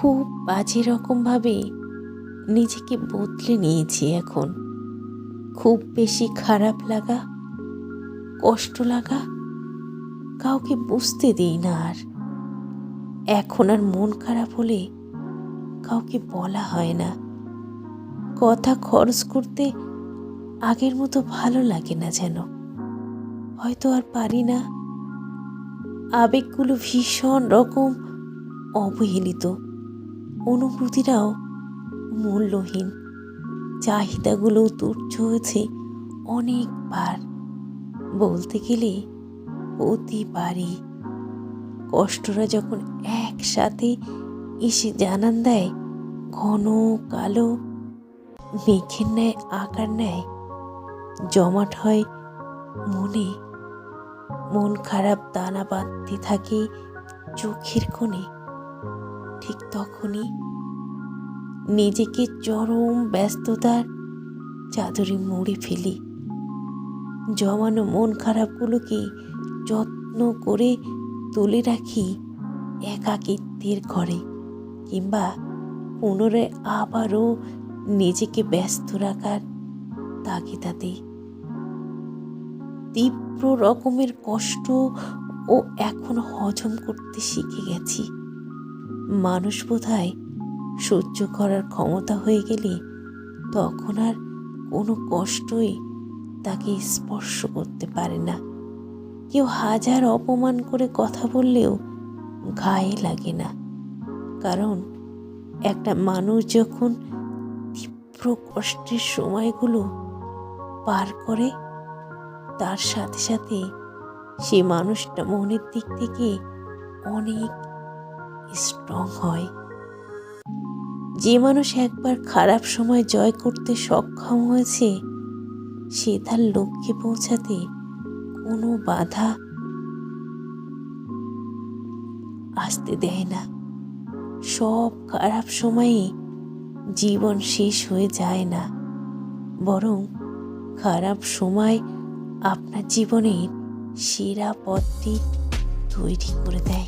খুব বাজে রকমভাবে নিজেকে বদলে নিয়েছি এখন। খুব বেশি খারাপ লাগা, কষ্ট লাগা কাউকে বুঝতে দিই না আর। এখন আর মন খারাপ হলে কাউকে বলা হয় না। কথা খরচ করতে আগের মতো ভালো লাগে না যেন। হয়তো আর পারি না। আবেগগুলো ভীষণ রকম অবহেলিত, অনুভূতিরাও মূল্যহীন, চাহিদাগুলোও তুচ্ছ হয়েছে অনেকবার। বলতে গেলে প্রতিবারই কষ্টরা যখন একসাথে এসে জানান দেয়, ঘন কালো মেঘের ন্যায় আকার নেয়, জমাট হয় মনে, মন খারাপ দানা বাঁধতে থাকে চোখের কোণে। ঠিক তখনই নিজেকে চরম ব্যস্ততার চাদরে মুড়ে ফেলি। জমানো মন খারাপগুলোকে যত্ন করে তুলে রাখি একাকিত্বের ঘরে, কিংবা পুনরায় আবারও নিজেকে ব্যস্ত রাখার তাগিদাতে। তীব্র রকমের কষ্ট ও এখন হজম করতে শিখে গেছি। মানুষ বোধহয় সহ্য করার ক্ষমতা হয়ে গেলে তখন আর কোনো কষ্টই তাকে স্পর্শ করতে পারে না। কেউ হাজার অপমান করে কথা বললেও গায়ে লাগে না, কারণ একটা মানুষ যখন তীব্র কষ্টের সময়গুলো পার করে, তার সাথে সাথে সে মানুষটা মনের দিক থেকে অনেক স্ট্রং হয়। যে মানুষ একবার খারাপ সময় জয় করতে সক্ষম হয়েছে, সে তার লক্ষ্যে পৌঁছাতে কোনো বাধা আসতে দেয় না। সব খারাপ সময়ে জীবন শেষ হয়ে যায় না, বরং খারাপ সময় আপনার জীবনের সেরা পথটি তৈরি করে দেয়।